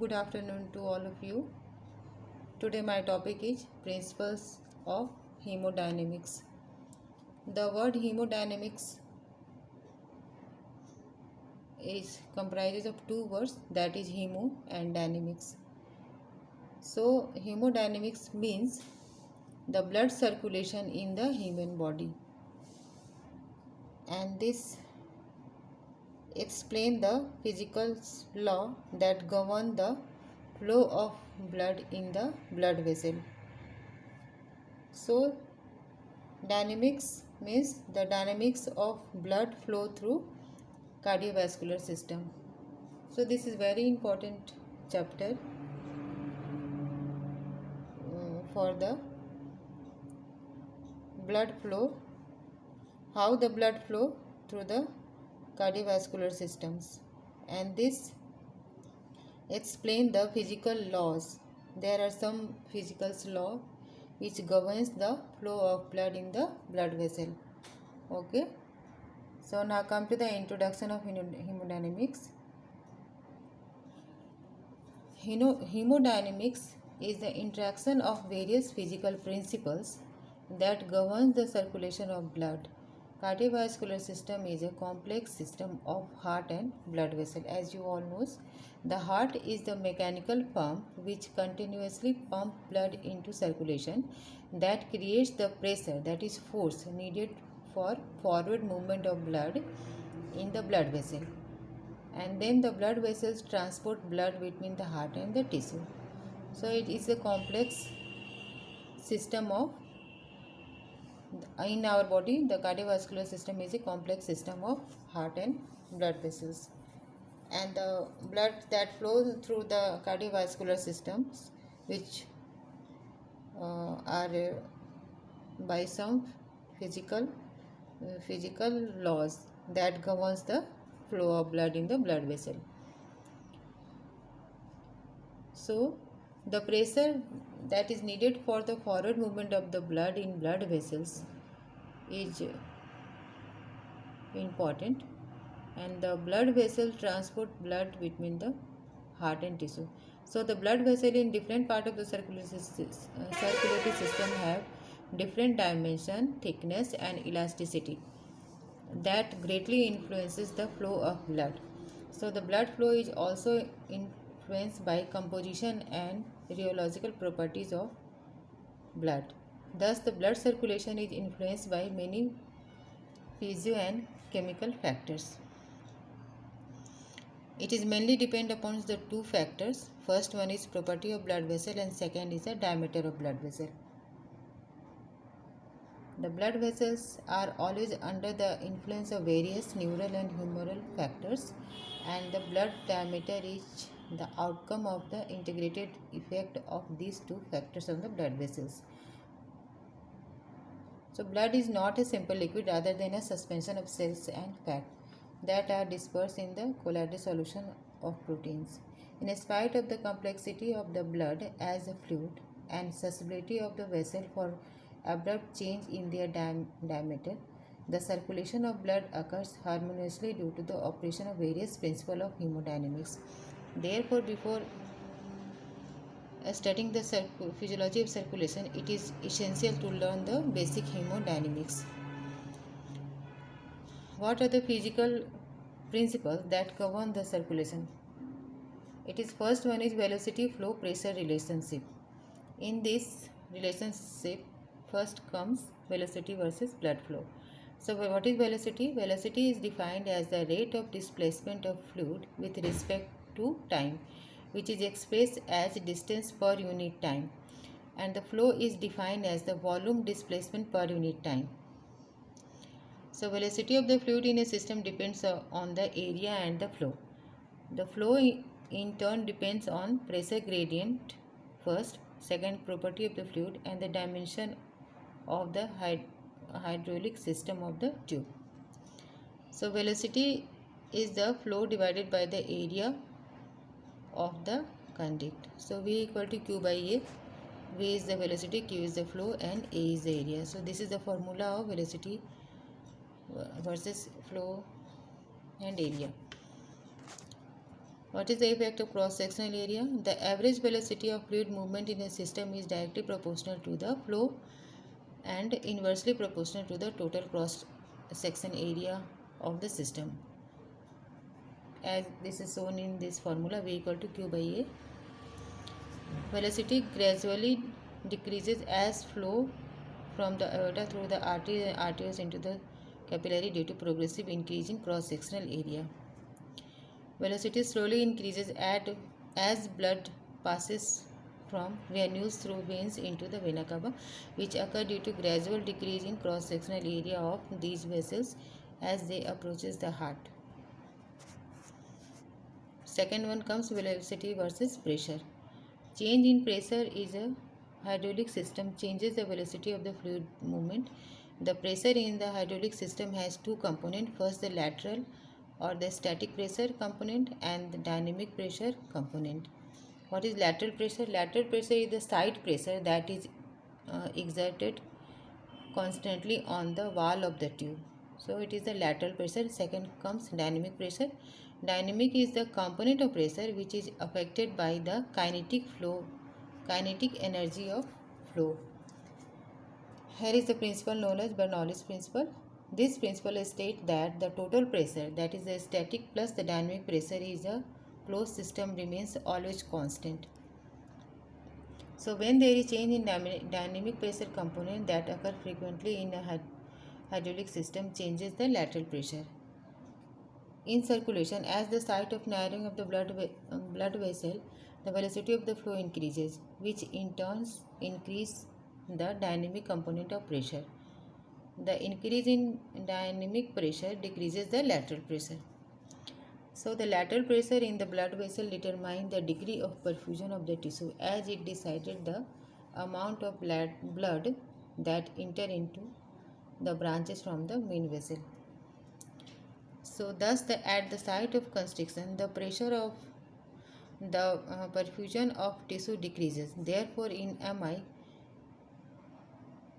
Good afternoon to all of you. Today my topic is principles of hemodynamics. The word hemodynamics is comprises of two words, that is hemo and dynamics. So hemodynamics means the blood circulation in the human body, and this explain the physical law that govern the flow of blood in the blood vessel. So dynamics means the dynamics of blood flow through cardiovascular system. So this is very important chapter for the blood flow, how the blood flow through the cardiovascular systems, and this explain the physical laws. There are some physical law which governs the flow of blood in the blood vessel. Okay, so now come to the introduction of hemodynamics. Hemodynamics is the interaction of various physical principles that govern the circulation of blood. Cardiovascular system is a complex system of heart and blood vessel. As you all know, the heart is the mechanical pump which continuously pumps blood into circulation that creates the pressure, that is force needed for forward movement of blood in the blood vessel. And then the blood vessels transport blood between the heart and the tissue. So it is a complex system of, in our body the cardiovascular system is a complex system of heart and blood vessels, and the blood that flows through the cardiovascular systems, which are by some physical laws that governs the flow of blood in the blood vessel. So the pressure that is needed for the forward movement of the blood in blood vessels is important, and the blood vessel transport blood between the heart and tissue. So the blood vessel in different part of the circulatory system have different dimension, thickness and elasticity that greatly influences the flow of blood. So the blood flow is also influenced by composition and rheological properties of blood. Thus the blood circulation is influenced by many physio and chemical factors. It is mainly depend upon the two factors. First one is property of blood vessel and second is the diameter of blood vessel. The blood vessels are always under the influence of various neural and humoral factors, and the blood diameter is the outcome of the integrated effect of these two factors on the blood vessels. So blood is not a simple liquid rather than a suspension of cells and fat that are dispersed in the colloidal solution of proteins. In spite of the complexity of the blood as a fluid and susceptibility of the vessel for abrupt change in their diameter, the circulation of blood occurs harmoniously due to the operation of various principles of hemodynamics. Therefore, before studying the physiology of circulation, it is essential to learn the basic hemodynamics. What are the physical principles that govern the circulation? It is first one is velocity flow pressure relationship. In this relationship, first comes velocity versus blood flow. So what is velocity? Velocity is defined as the rate of displacement of fluid with respect to time, which is expressed as distance per unit time, and the flow is defined as the volume displacement per unit time. So velocity of the fluid in a system depends on the area and the flow. The flow in turn depends on pressure gradient first, second property of the fluid, and the dimension of the hydraulic system of the tube. So velocity is the flow divided by the area of the conduct. So V equal to Q by A. V is the velocity, Q is the flow, and A is the area. So this is the formula of velocity versus flow and area. What is the effect of cross-sectional area? The average velocity of fluid movement in a system is directly proportional to the flow and inversely proportional to the total cross-section area of the system. As this is shown in this formula, V equal to Q by A. Velocity gradually decreases as flow from the aorta through the arteries and arteries into the capillary due to progressive increase in cross-sectional area. Velocity slowly increases as blood passes from venules through veins into the vena cava, which occur due to gradual decrease in cross-sectional area of these vessels as they approaches the heart. Second one comes velocity versus pressure. Change in pressure is a hydraulic system changes the velocity of the fluid movement. The pressure in the hydraulic system has two components. First, the lateral or the static pressure component and the dynamic pressure component. What is lateral pressure? Lateral pressure is the side pressure that is exerted constantly on the wall of the tube. So it is the lateral pressure. Second comes dynamic pressure. Dynamic is the component of pressure which is affected by the kinetic energy of flow. Here is the principle known as Bernoulli's principle. This principle states that the total pressure, that is the static plus the dynamic pressure, is a closed system remains always constant. So when there is change in dynamic pressure component that occur frequently in a hydraulic system changes the lateral pressure. In circulation, as the site of narrowing of the blood vessel, the velocity of the flow increases, which in turn increase the dynamic component of pressure. The increase in dynamic pressure decreases the lateral pressure. So the lateral pressure in the blood vessel determines the degree of perfusion of the tissue as it decided the amount of blood that enter into the branches from the main vessel. So thus at the site of constriction the pressure of the perfusion of tissue decreases. Therefore in MI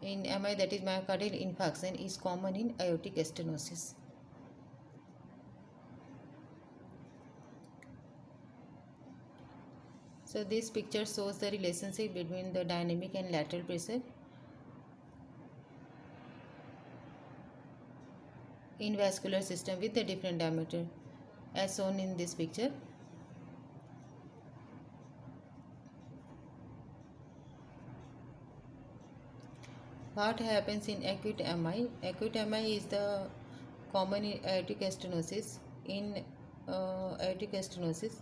that is myocardial infarction is common in aortic stenosis. So this picture shows the relationship between the dynamic and lateral pressure in vascular system with the different diameter as shown in this picture. What happens in acute MI? Acute MI is the common in aortic stenosis. In aortic stenosis,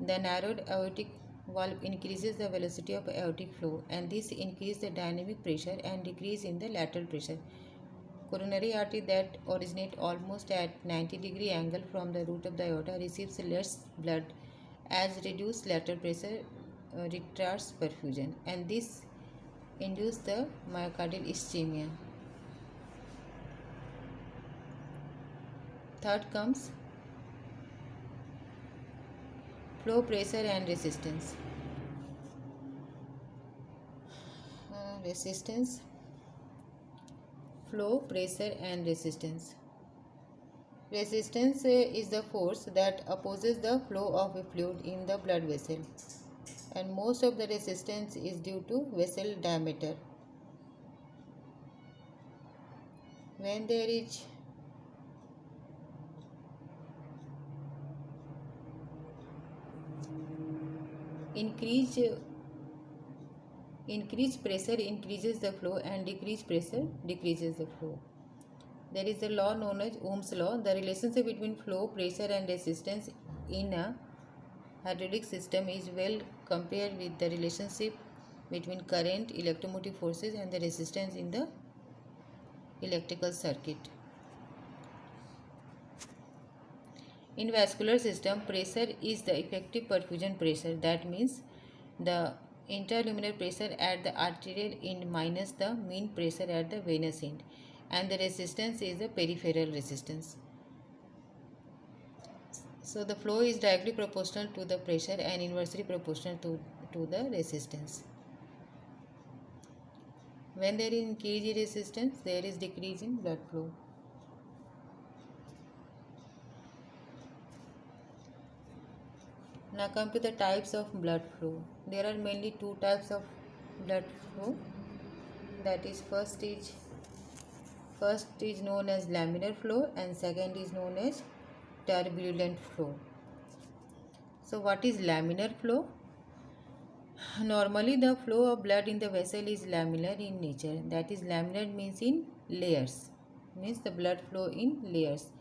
the narrowed aortic valve increases the velocity of aortic flow and this increases the dynamic pressure and decrease in the lateral pressure. Coronary artery that originate almost at 90-degree angle from the root of the aorta receives less blood as reduced lateral pressure retards perfusion and this induces the myocardial ischemia. Third comes flow pressure and resistance. Flow pressure and resistance. Resistance is the force that opposes the flow of a fluid in the blood vessel and most of the resistance is due to vessel diameter. When there is increased pressure increases the flow and decreased pressure decreases the flow. There is a law known as Ohm's law. The relationship between flow, pressure and resistance in a hydraulic system is well compared with the relationship between current, electromotive forces and the resistance in the electrical circuit. In vascular system, pressure is the effective perfusion pressure. That means the interluminal pressure at the arterial end minus the mean pressure at the venous end and the resistance is the peripheral resistance. So the flow is directly proportional to the pressure and inversely proportional to the resistance. When there is increase in resistance, there is decrease in blood flow. Now come to the types of blood flow. There are mainly two types of blood flow. That is first is known as laminar flow and second is known as turbulent flow. So what is laminar flow? Normally the flow of blood in the vessel is laminar in nature. That is, laminar means in layers, means the blood flow in layers,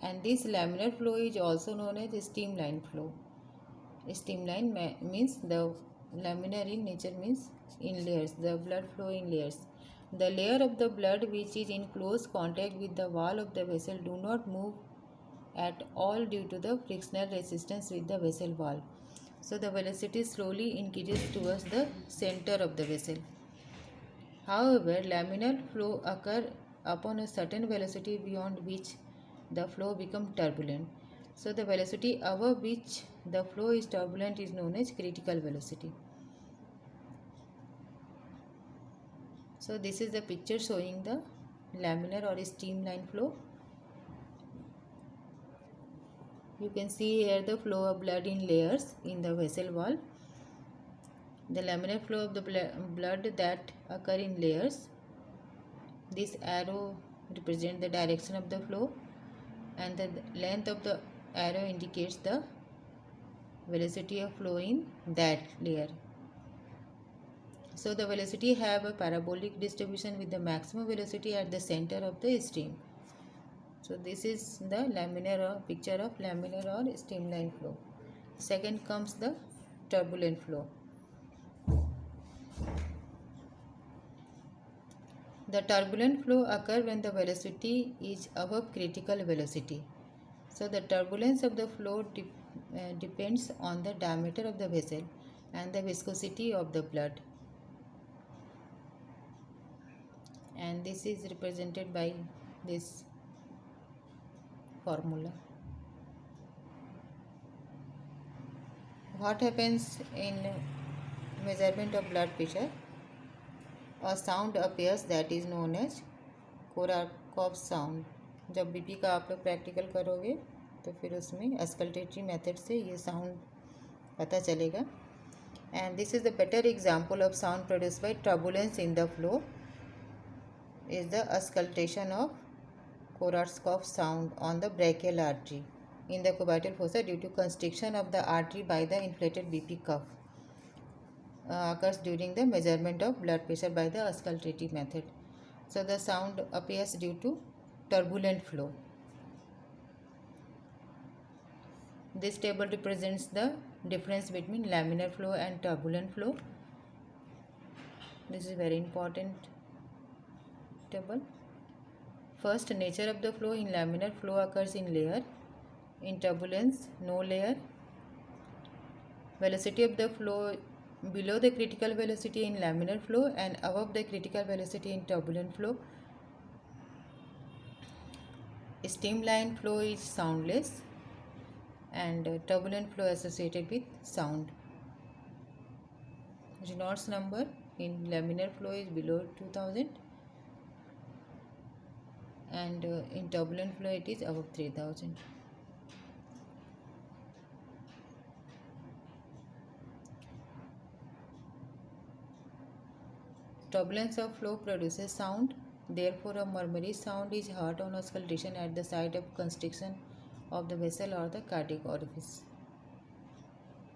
and this laminar flow is also known as streamline flow. Streamline means the laminar in nature means in layers, the blood flow in layers. The layer of the blood which is in close contact with the wall of the vessel do not move at all due to the frictional resistance with the vessel wall. So the velocity slowly increases towards the center of the vessel. However, laminar flow occur upon a certain velocity beyond which the flow becomes turbulent. So the velocity above which the flow is turbulent is known as critical velocity. So this is the picture showing the laminar or streamline flow. You can see here the flow of blood in layers in the vessel wall. The laminar flow of the blood that occur in layers. This arrow represents the direction of the flow, and the length of the arrow indicates the velocity of flow in that layer. So the velocity have a parabolic distribution with the maximum velocity at the center of the stream. So this is the laminar or picture of laminar or streamline flow. Second comes the turbulent flow. The turbulent flow occurs when the velocity is above critical velocity. So the turbulence of the flow depends on the diameter of the vessel and the viscosity of the blood. And this is represented by this formula. What happens in measurement of blood pressure? A sound appears that is known as Korsakoff sound. जब BP का आप लोग practical करोगे तो फिर उसमें अस्कल्टेटरी method से ये साउंड पता चलेगा. And this is the better example of sound produced by turbulence in the flow is the auscultation of Korsakoff sound on the brachial artery in the cubital fossa due to constriction of the artery by the inflated BP cuff. Occurs during the measurement of blood pressure by the auscultative method. So the sound appears due to turbulent flow. This table represents the difference between laminar flow and turbulent flow. This is very important table. First, nature of the flow. In laminar, flow occurs in layer. In turbulence, no layer. Velocity of the flow below the critical velocity in laminar flow and above the critical velocity in turbulent flow. Streamline flow is soundless and turbulent flow associated with sound. Reynolds number in laminar flow is below 2000 and in turbulent flow it is above 3000. Turbulence of flow produces sound. Therefore, a murmurous sound is heard on auscultation at the site of constriction of the vessel or the cardiac orifice.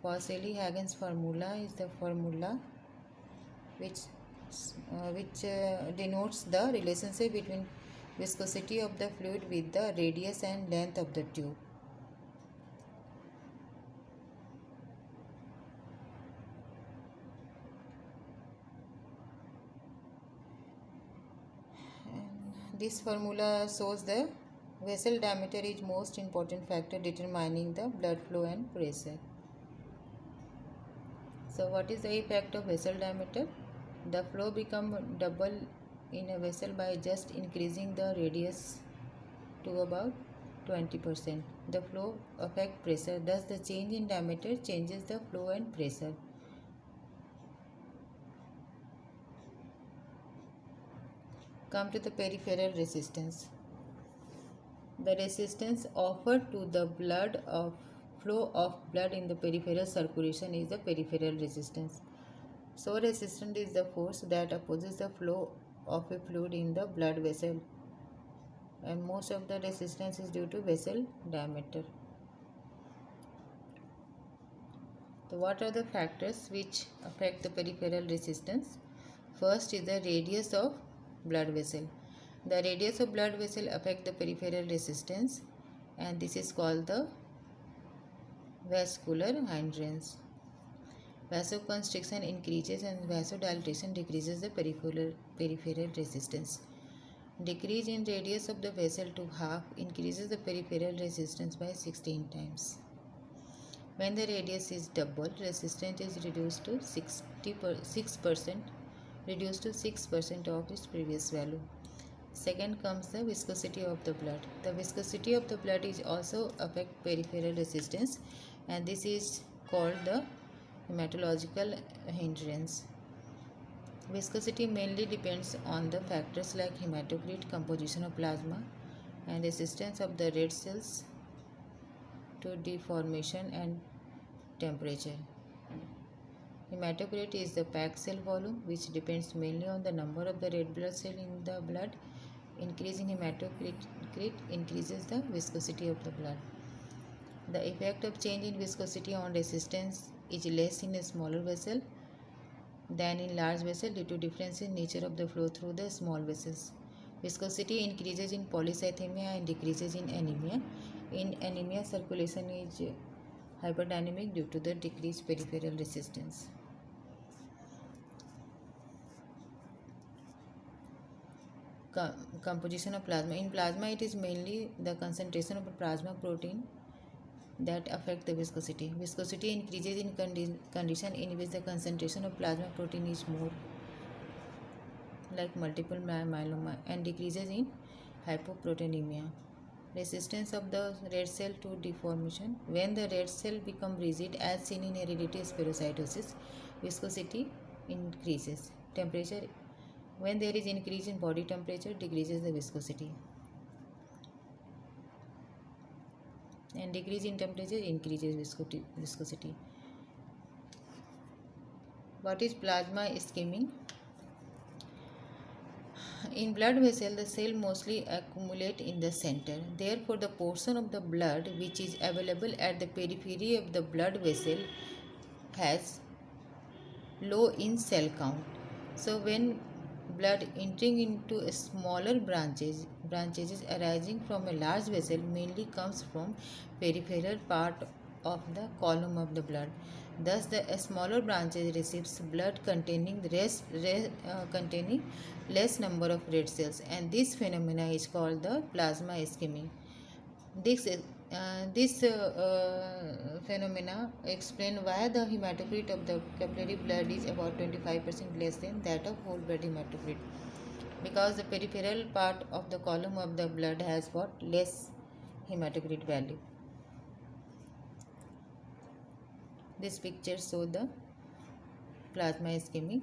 Pauli-Hagen's formula is the formula which denotes the relationship between viscosity of the fluid with the radius and length of the tube. This formula shows the vessel diameter is most important factor determining the blood flow and pressure. So what is the effect of vessel diameter? The flow becomes double in a vessel by just increasing the radius to about 20%. The flow affects pressure. Thus the change in diameter changes the flow and pressure. Come to the peripheral resistance. The resistance offered to the blood flow of blood in the peripheral circulation is the peripheral resistance. So resistance is the force that opposes the flow of a fluid in the blood vessel, and most of the resistance is due to vessel diameter. So what are the factors which affect the peripheral resistance? First is the radius of blood vessel. The radius of blood vessel affect the peripheral resistance, and this is called the vascular hindrance. Vasoconstriction increases and vasodilatation decreases the peripheral resistance. Decrease in radius of the vessel to half increases the peripheral resistance by 16 times. When the radius is doubled, resistance is reduced to 6% of its previous value. Second comes the viscosity of the blood. The viscosity of the blood is also affect peripheral resistance, and this is called the hematological hindrance. Viscosity mainly depends on the factors like hematocrit, composition of plasma, and resistance of the red cells to deformation and temperature. Hematocrit is the packed cell volume, which depends mainly on the number of the red blood cell in the blood. Increase in hematocrit increases the viscosity of the blood. The effect of change in viscosity on resistance is less in a smaller vessel than in large vessel due to difference in nature of the flow through the small vessels. Viscosity increases in polycythemia and decreases in anemia. In anemia, circulation is hyperdynamic due to the decreased peripheral resistance. Composition of plasma. In plasma, it is mainly the concentration of plasma protein that affect the viscosity. Viscosity increases in condition in which the concentration of plasma protein is more, like multiple myeloma, and decreases in hypoproteinemia. Resistance of the red cell to deformation. When the red cell become rigid, as seen in hereditary spherocytosis, viscosity increases. Temperature. When there is increase in body temperature, decreases the viscosity, and decrease in temperature increases viscosity. What is plasma skimming? In blood vessel, the cell mostly accumulate in the center. Therefore, the portion of the blood which is available at the periphery of the blood vessel has low in cell count. So, when blood entering into a smaller branches arising from a large vessel mainly comes from peripheral part of the column of the blood. Thus, the smaller branches receives blood containing less number of red cells, and this phenomena is called the plasma skimming. This phenomena explain why the hematocrit of the capillary blood is about 25% less than that of whole blood hematocrit, because the peripheral part of the column of the blood has got less hematocrit value. This picture shows the plasma skimming.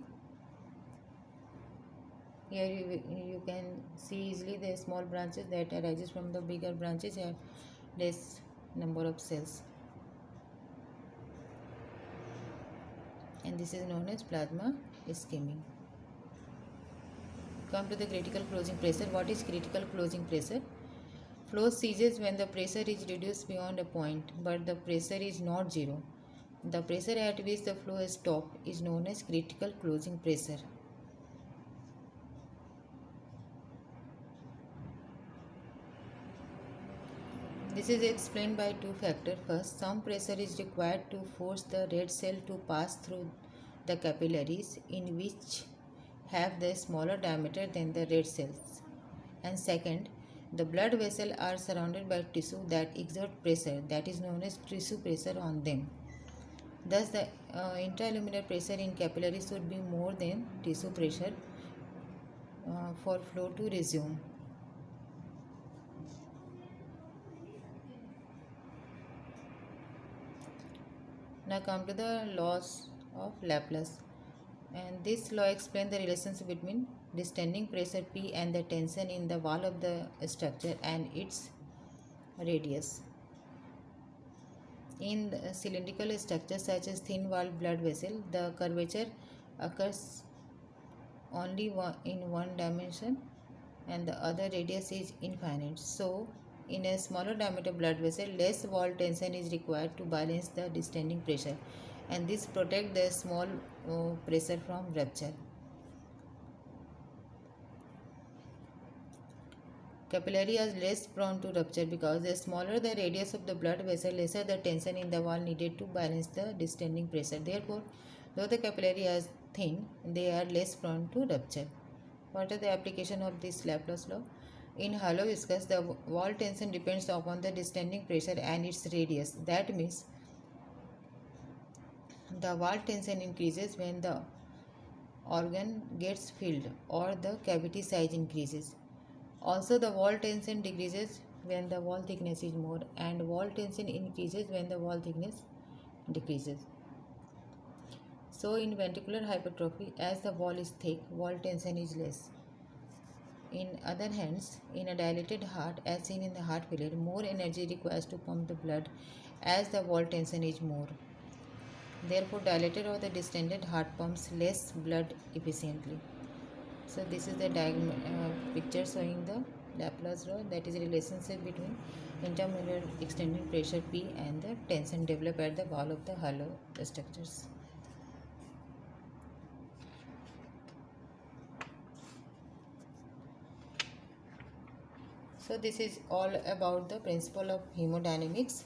Here you can see easily the small branches that arises from the bigger branches have less number of cells, and this is known as plasma skimming. Come to the critical closing pressure. What is critical closing pressure? Flow ceases when the pressure is reduced beyond a point, but the pressure is not zero. The pressure at which the flow stops is known as critical closing pressure. This is explained by two factors. First, some pressure is required to force the red cell to pass through the capillaries, in which have the smaller diameter than the red cells. And second, the blood vessels are surrounded by tissue that exert pressure, that is known as tissue pressure, on them. Thus, the intraluminal pressure in capillaries should be more than tissue pressure for flow to resume. Now come to the laws of Laplace, and this law explains the relationship between distending pressure P and the tension in the wall of the structure and its radius. In the cylindrical structures such as thin walled blood vessel, the curvature occurs only in one dimension and the other radius is infinite. So, in a smaller diameter blood vessel, less wall tension is required to balance the distending pressure, and this protects the small pressure from rupture. Capillary are less prone to rupture because the smaller the radius of the blood vessel, lesser the tension in the wall needed to balance the distending pressure. Therefore, though the capillary are thin, they are less prone to rupture. What are the application of this Laplace law? In hollow viscous, the wall tension depends upon the distending pressure and its radius. That means the wall tension increases when the organ gets filled or the cavity size increases. Also, the wall tension decreases when the wall thickness is more, and wall tension increases when the wall thickness decreases. So, in ventricular hypertrophy, as the wall is thick, wall tension is less. In other hands, in a dilated heart, as seen in the heart failure, more energy requires to pump the blood as the wall tension is more. Therefore, dilated or the distended heart pumps less blood efficiently. So this is the picture showing the Laplace law, that is a relationship between intramural extended pressure P and the tension developed at the wall of the hollow structures. So this is all about the principle of hemodynamics,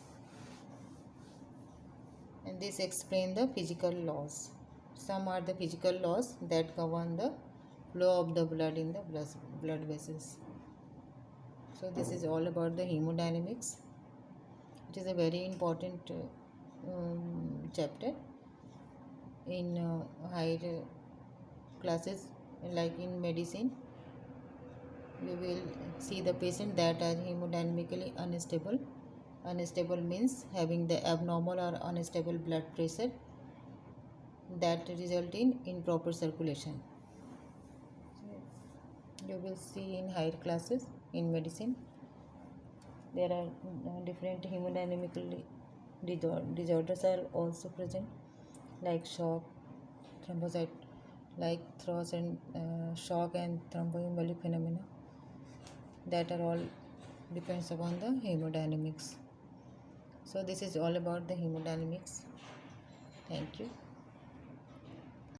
and this explains the physical laws. Some are the physical laws that govern the flow of the blood in the blood vessels. So this is all about the hemodynamics. It is a very important chapter in higher classes, like in medicine. You will see the patient that are hemodynamically unstable. Unstable means having the abnormal or unstable blood pressure that result in improper circulation. You will see in higher classes in medicine. There are different hemodynamical disorders are also present, like shock, thrombocyte, like thrombus and shock and thromboembolic phenomena. That are all depends upon the hemodynamics. So this is all about the hemodynamics. Thank you.